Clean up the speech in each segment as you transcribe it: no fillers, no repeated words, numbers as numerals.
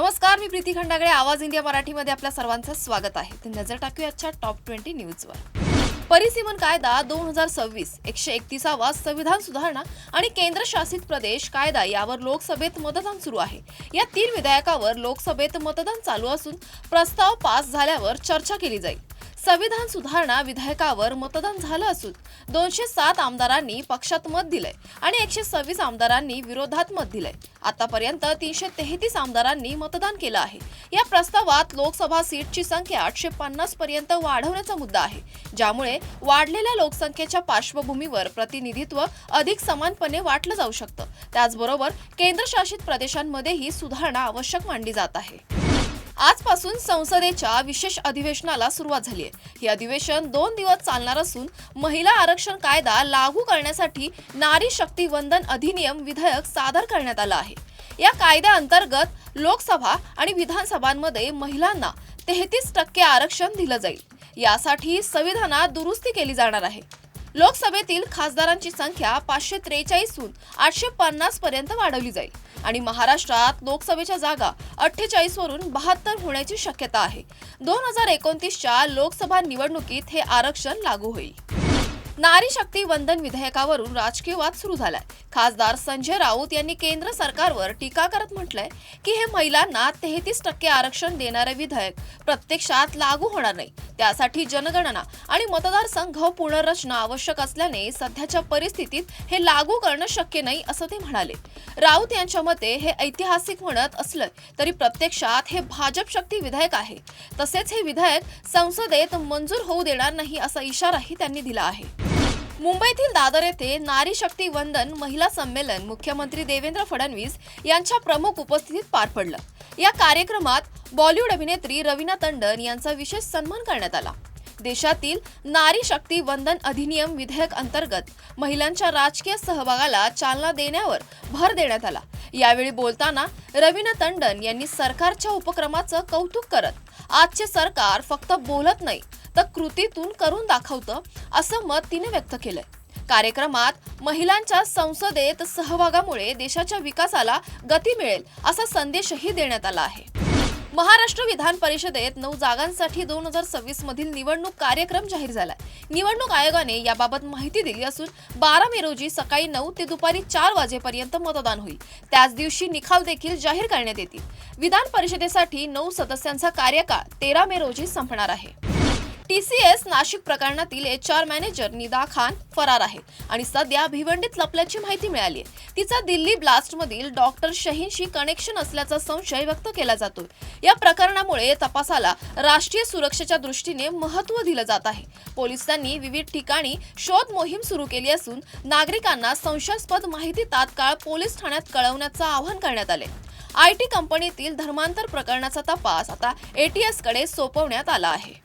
नमस्कार, मी प्रीती खंडागळे. आवाज इंडिया मराठीमध्ये आपल्या सर्वांचं स्वागत आहे. तर नजर टाकूया आजच्या टॉप 20 न्यूजवर. परिसीमन कायदा 2026, 131वा संविधान सुधारणा आणि केंद्रशासित प्रदेश कायदा यावर लोकसभेत मतदान सुरू आहे. या 3 विधेयकावर लोकसभेत मतदान चालू असून प्रस्ताव पास झाल्यावर चर्चा केली जाईल. संविधान सुधारणा विधेयकावर मतदान झालं असून 207 आमदारांनी पक्षात मत दिलंय आणि 126 आमदारांनी विरोधात मत दिलंय. आतापर्यंत 333 आमदारांनी मतदान केलं आहे. या प्रस्तावात लोकसभा सीटची संख्या 850 पर्यंत वाढवण्याचा मुद्दा आहे, ज्यामुळे वाढलेल्या लोकसंख्येच्या पार्श्वभूमीवर प्रतिनिधित्व अधिक समानपणे वाटलं जाऊ शकतं. त्याचबरोबर केंद्रशासित प्रदेशांमध्येही सुधारणा आवश्यक मानली जात आहे. आजपासून संसदेच्या विशेष अधिवेशनाला सुरुवात झाली आहे. हे अधिवेशन 2 दिवस चालणार असून महिला आरक्षण कायदा लागू करण्यासाठी नारी शक्ती वंदन अधिनियम विधेयक सादर करण्यात आलं आहे. या कायद्याअंतर्गत लोकसभा आणि विधानसभांमध्ये महिलांना 33% आरक्षण दिलं जाईल. यासाठी संविधानात दुरुस्ती केली जाणार आहे. लोकसभेतील खासदारांची संख्या 543हून 850 पर्यंत वाढवली जाईल आणि महाराष्ट्रात लोकसभेच्या जागा 48 वरून 72 होण्याची शक्यता आहे. 2029च्या लोकसभा निवडणुकीत हे आरक्षण लागू होईल. नारी शक्ती वंदन विधेयकावरून राजकीय वाद सुरू झालाय. खासदार संजय राऊत यांनी केंद्र सरकारवर टीका करत म्हटलंय की हे महिलांना 33% आरक्षण देणारे विधेयक प्रत्यक्षात लागू होणार नाही. त्यासाठी जनगणना आणि मतदारसंघ पुनर्रचना आवश्यक असल्याने सध्याच्या परिस्थितीत हे लागू करणं शक्य नाही, असं ते म्हणाले. राऊत यांच्या मते हे ऐतिहासिक म्हणत असलं तरी प्रत्यक्षात हे भाजप शक्ती विधेयक आहे. तसेच हे विधेयक संसदेत मंजूर होऊ देणार नाही, असा इशाराही त्यांनी दिला आहे. मुंबईतील दादर येथे नारी शक्ती वंदन महिला संमेलन मुख्यमंत्री देवेंद्र फडणवीस यांच्या प्रमुख उपस्थितीत पार पडलं. या कार्यक्रमात बॉलिवूड अभिनेत्री रवीना टंडन यांचा विशेष सन्मान करण्यात आला. देशातील नारी शक्ती वंदन अधिनियम विधेयक अंतर्गत महिलांच्या राजकीय सहभागाला चालना देण्यावर भर देण्यात आला. यावेळी बोलताना रवीना टंडन यांनी सरकारच्या उपक्रमाचं कौतुक करत आजचे सरकार फक्त बोलत नाही तर कृतीतून करून दाखवतं, असं मत तिने व्यक्त केलंय. कार्यक्रमात महिलांच्या संसदेत सहभागामुळे देशाच्या विकासाला गती मिळेल असा संदेशही देण्यात आला आहे. महाराष्ट्र विधान परिषदेत 9 जागांसाठी 2026 मधील निवडणूक कार्यक्रम जाहीर झालाय. निवडणूक आयोगाने याबाबत माहिती दिली असून 12 मे रोजी सकाळी 9 ते दुपारी 4 वाजेपर्यंत मतदान होईल. त्याच दिवशी निकाल देखील जाहीर करण्यात येतील. विधान परिषदेसाठी 9 सदस्यांचा कार्यकाळ 13 मे रोजी संपणार आहे. TCS नाशिक प्रकरणातील HR मॅनेजर निदा खान फरार आहे आणि सध्या भिवंडीत लपल्याची माहिती मिळाली आहे. तिचा दिल्ली ब्लास्टमधील डॉक्टर शहीनशी कनेक्शन असल्याचा संशय व्यक्त केला जातोय. या प्रकरणामुळे तपासाला राष्ट्रीय सुरक्षेच्या दृष्टीने महत्त्व दिलं जात आहे. पोलिसांनी विविध ठिकाणी शोध मोहीम सुरू केली असून नागरिकांना संशयास्पद माहिती तात्काळ पोलीस ठाण्यात कळवण्याचं आवाहन करण्यात आले. IT कंपनीतील धर्मांतर प्रकरणाचा तपास आता ATS कडे सोपवण्यात आला आहे.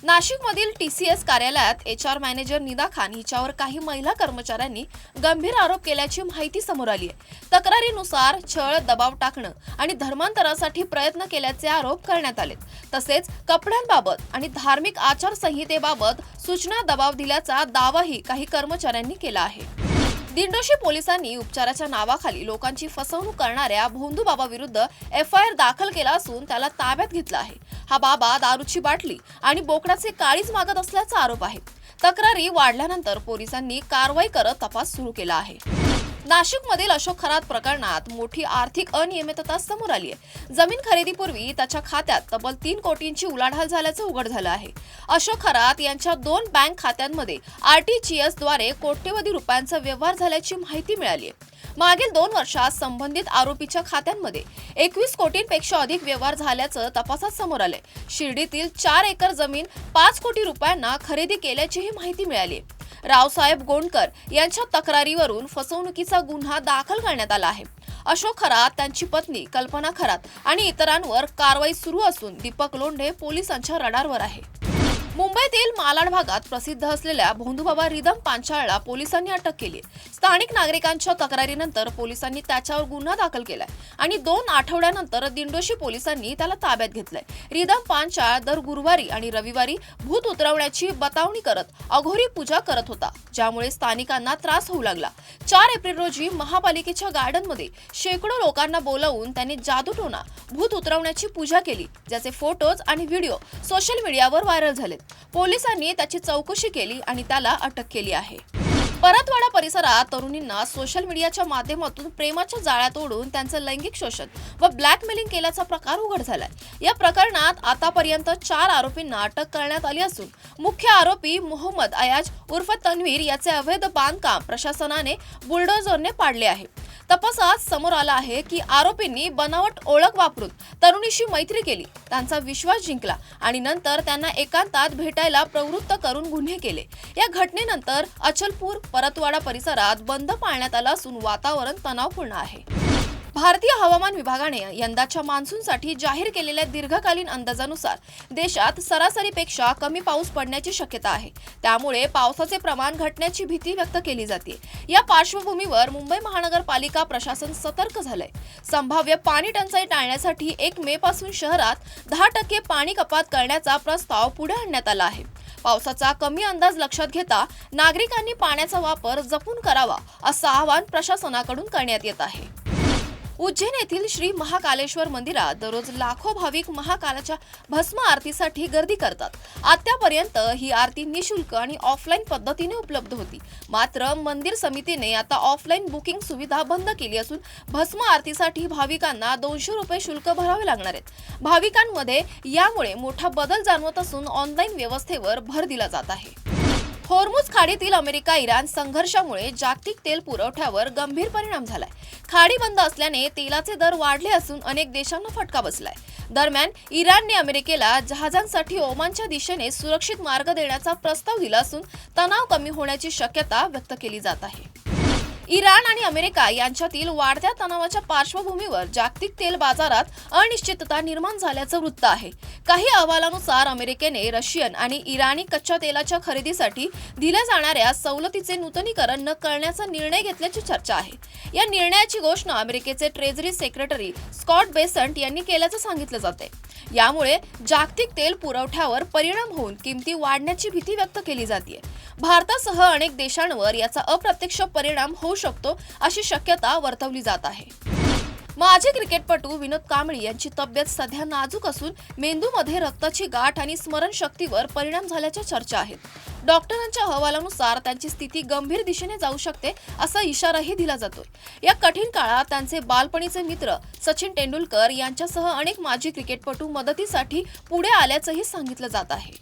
नाशिकमधील TCS कार्यालयात HR मॅनेजर निदा खान हिच्यावर काही महिला कर्मचाऱ्यांनी गंभीर आरोप केल्याची माहिती समोर आली आहे. तक्रारीनुसार छळ, दबाव टाकणं आणि धर्मांतरासाठी प्रयत्न केल्याचे आरोप करण्यात आले. तसेच कपड्यांबाबत आणि धार्मिक आचारसंहितेबाबत सूचना दबाव दिल्याचा दावाही काही कर्मचाऱ्यांनी केला आहे. दिंडोशी पोलिसांनी उपचाराच्या नावाखाली लोकांची फसवणूक करणाऱ्या भोंदू बाबा विरुद्ध FIR दाखल केला असून त्याला ताब्यात घेतलं आहे. हा बाबा दारूची बाटली आणि बोकडाचे काळीज मागत असल्याचा आरोप आहे. तक्रारी वाढल्यानंतर पोलिसांनी कारवाई करत तपास सुरू केला आहे. नाशिकमधील अशोक खरात प्रकरणात मोठी आर्थिक अनियमितता समोर आली आहे. जमीन खरेदीपूर्वी त्याच्या खात्यात तब्बल 3 कोटींची उलाढाल झाल्याचं उघड झालं आहे. अशोक खरात यांच्या 2 बँक खात्यांमध्ये RTGS द्वारे कोट्यवधी रुपयांचा व्यवहार झाल्याची माहिती मिळाली आहे. मागील 2 वर्षात संबंधित आरोपीच्या खात्यांमध्ये 21 कोटींपेक्षा अधिक व्यवहार झाल्याचं तपासात समोर आलंय. शिर्डीतील 4 एकर जमीन 5 कोटी रुपयांना खरेदी केल्याचीही माहिती मिळाली. रावसाहेब गोंडकर यांच्या तक्रारीवरून फसवणुकीचा गुन्हा दाखल करण्यात आला आहे. अशोक खरात, त्यांची पत्नी कल्पना खरात आणि इतरांवर कारवाई सुरू असून दीपक लोंढे पोलिसांच्या रडारवर आहे. मुंबईतील मालाड भागात प्रसिद्ध असलेल्या भोंदूबाबा रिदम पांचाळला पोलिसांनी अटक केली आहे। स्थानिक नागरिकांच्या तक्रारीनंतर पोलिसांनी त्याच्यावर गुन्हा दाखल केलाय आणि 2 आठवड्यानंतर दिंडोशी पोलिसांनी त्याला ताब्यात घेतलंय। रिदम पांचाळ दर गुरुवारी आणि रविवारी भूत उतरवण्याची बतावणी करत अघोरी पूजा करत होता, ज्यामुळे स्थानिकांना त्रास होऊ लागला। 4 एप्रिल रोजी महापालिकेच्या गार्डनमध्ये शेकडो लोकांना बोलावून त्यांनी जादूटोणा भूत उतरवण्याची पूजा केली, ज्याचे फोटोज आणि व्हिडिओ सोशल मीडियावर व्हायरल झाले। पोलिसांनी त्याची चौकशी केली आणि त्याला अटक केली आहे। परतवाडा परिसरात तरुणींना सोशल मीडियाच्या माध्यमातून प्रेमाच्या जाळ्यात ओढून त्यांचं लैंगिक शोषण व ब्लॅकमेलिंग केल्याचा प्रकार उघड झालाय। या प्रकरणात आतापर्यंत 4 आरोपींना अटक करण्यात आली असून मुख्य आरोपी मोहम्मद अयाज उर्फ तन्वीर याचे अवैध बांधकाम प्रशासनाने बुलडोझरने पाडले आहे। तपासात समोर आलं आहे की आरोपींनी बनावट ओळख वापरून तरुणीशी मैत्री केली, त्यांचा विश्वास जिंकला आणि नंतर त्यांना एकांतात भेटायला प्रवृत्त करून गुन्हे केले। या घटनेनंतर अचलपूर परतवाडा परिसरात बंद पाळण्यात आला असून वातावरण तणावपूर्ण आहे। भारतीय हवामान विभागाने यंदाच्या मान्सूनसाठी जाहीर केलेल्या दीर्घकालीन अंदाजानुसार देशात सरासरीपेक्षा कमी पाऊस पडण्याची शक्यता आहे। त्यामुळे पावसाचे प्रमाण घटण्याची भीती व्यक्त केली जाते। या पार्श्वभूमीवर मुंबई महानगरपालिका प्रशासन सतर्क झालंय। संभाव्य पाणी टंचाई टाळण्यासाठी 1 मे पासून शहरात 10% पाणी कपात करण्याचा प्रस्ताव पुढे आणण्यात आला आहे। पावसाचा कमी अंदाज लक्षात घेता नागरिकांनी पाण्याचा वापर जपून करावा असं आवाहन प्रशासनाकडून करण्यात येत आहे। उज्जैन येथील श्री महाकालेश्वर मंदिरात दररोज लाखो भाविक महाकालाच्या भस्म आरतीसाठी गर्दी करतात। आतापर्यंत ही आरती निशुल्क आणि ऑफलाईन पद्धतीने उपलब्ध होती, मात्र मंदिर समितीने आता ऑफलाईन बुकिंग सुविधा बंद केली असून भस्म आरतीसाठी भाविकांना 200 रुपये शुल्क भरावे लागणार आहेत। भाविकांमध्ये यामुळे मोठा बदल जाणवत असून ऑनलाईन व्यवस्थेवर भर दिला जात आहे। होर्मुझ खाडीतील अमेरिका इराण संघर्षामुळे जागतिक तेल पुरवठ्यावर गंभीर परिणाम झालाय। खाडी बंद असल्याने तेलाचे दर वाढले असून अनेक देशांना फटका बसलाय। दरम्यान इराणने अमेरिकेला जहाजांसाठी ओमानच्या दिशेने सुरक्षित मार्ग देण्याचा प्रस्ताव दिला असून तणाव कमी होण्याची शक्यता व्यक्त केली जात आहे। इराण आणि अमेरिका यांच्यातील वाढत्या तणावाच्या पार्श्वभूमीवर जागतिक तेल बाजारात अनिश्चितता निर्माण झाल्याचं वृत्त आहे। काही अहवालानुसार अमेरिकेने रशियन आणि इराणी कच्च्या तेलाच्या खरेदीसाठी दिल्या जाणाऱ्या सवलतीचे नूतनीकरण न करण्याचा निर्णय घेतल्याची चर्चा आहे। या निर्णयाची घोषणा अमेरिकेचे ट्रेझरी सेक्रेटरी स्कॉट बेसंट यांनी केल्याचं सांगितलं जाते। यामुळे जागतिक तेल पुरवठ्यावर परिणाम होऊन किमती वाढण्याची भीती व्यक्त केली जाते। भारतासह अनेक देशांवर याचा अप्रत्यक्ष परिणाम होऊ शकतो अशी शक्यता वर्तवली जात आहे। माजी क्रिकेटपटू विनोद कांबळी यांची तब्येत सध्या नाजूक असून मेंदूमध्ये रक्ताची गाठ आणि स्मरणशक्तीवर परिणाम झाल्याच्या चर्चा आहेत। डॉक्टरांच्या अहवालानुसार त्यांची स्थिती गंभीर दिशेने जाऊ शकते असा इशाराही दिला जातोय। या कठीण काळात त्यांचे बालपणीचे मित्र सचिन तेंडुलकर यांच्यासह अनेक माजी क्रिकेटपटू मदतीसाठी पुढे आल्याचंही सांगितलं जात आहे।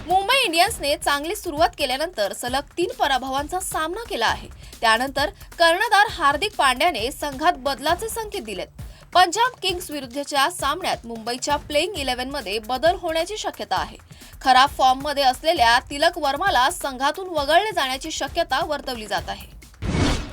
मुंबई इंडियन्सने चांगली सुरुवात केल्यानंतर सलग 3 पराभवांचा सामना केला आहे। त्यानंतर कर्णधार हार्दिक पांड्याने संघात बदलाचे संकेत दिलेत। पंजाब किंग्स विरुद्धच्या सामन्यात मुंबईच्या प्लेइंग 11 मध्ये बदल होण्याची शक्यता आहे। खराब फॉर्म मध्ये असलेल्या तिलक वर्माला संघातून वगळले जाण्याची शक्यता वर्तवली जात आहे।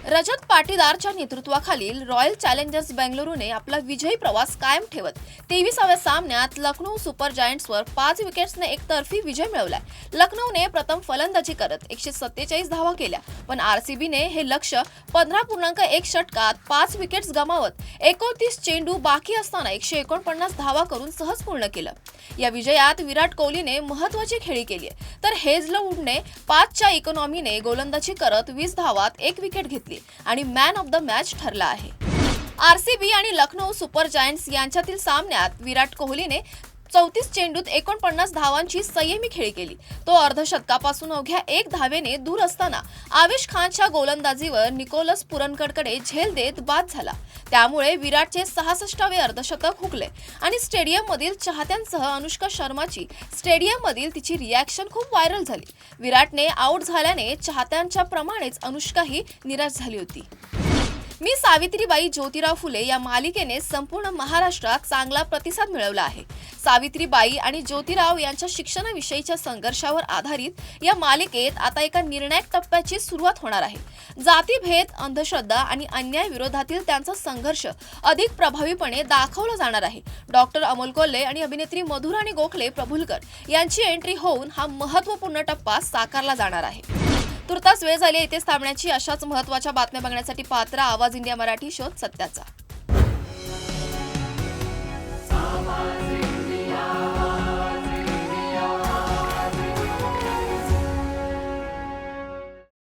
रजत पाटीदारच्या नेतृत्वाखालील रॉयल चॅलेंजर्स बेंगळुरूने आपला विजयी प्रवास कायम ठेवत 23व्या सामन्यात लखनौ सुपर जायंट्सवर 5 विकेट्सने एकतर्फी विजय मिळवलाय। लखनौने प्रथम फलंदाजी करत 147 धावा केल्या, पण आरसीबीने हे लक्ष्य 15.1 षटकात 5 विकेट्स गमावत 29 चेंडू बाकी असताना 149 धावा करून सहज पूर्ण केलं। या विजयात विराट कोहलीने महत्त्वाची खेळी केली आहे, तर हेझलवूडने 5च्या इकॉनॉमीने गोलंदाजी करत 20 धावात 1 विकेट घेतली आणि मॅन ऑफ द मॅच ठरला आहे। आरसीबी आणि लखनौ सुपर जायंट्स यांच्यातील सामन्यात विराट कोहलीने 34 चेंडूत 49 धावांची संयमी खेळी केली। तो अर्धशतकापासून अवघ्या 1 धावेने दूर असताना आवेश खानच्या गोलंदाजीवर निकोलस पुरनकडकडे झेल देत बाद झाला। त्यामुळे विराटचे 66वे अर्धशतक हुकले आणि स्टेडियममधील चाहत्यांसह अनुष्का शर्माची स्टेडियममधील तिची रिॲक्शन खूप व्हायरल झाली। विराटने आऊट झाल्याने चाहत्यांच्या प्रमाणेच अनुष्काही निराश झाली होती। मी सावित्रीबाई ज्योतिराव फुले या मालिकेने संपूर्ण महाराष्ट्रात चांगला प्रतिसाद मिळवला आहे. सावित्रीबाई आणि ज्योतिराव यांच्या शिक्षणाविषयीच्या संघर्षावर आधारित या मालिकेत आता एका निर्णायक टप्प्याची सुरुवात होणार आहे. जातीभेद, अंधश्रद्धा आणि अन्याय विरोधातील त्यांचा संघर्ष अधिक प्रभावीपणे दाखवला जाणार आहे. डॉक्टर अमोल कोल्हे आणि अभिनेत्री मधुराणी गोखले प्रभुलकर यांची एंट्री होऊन हा महत्त्वपूर्ण टप्पा साकारला जाणार आहे. तुर्तास वेळ झाली इथेच थांबण्याची. अशाच महत्त्वाच्या बातम्या बघण्यासाठी पाहत रहा आवाज इंडिया मराठी शोध सत्याचा.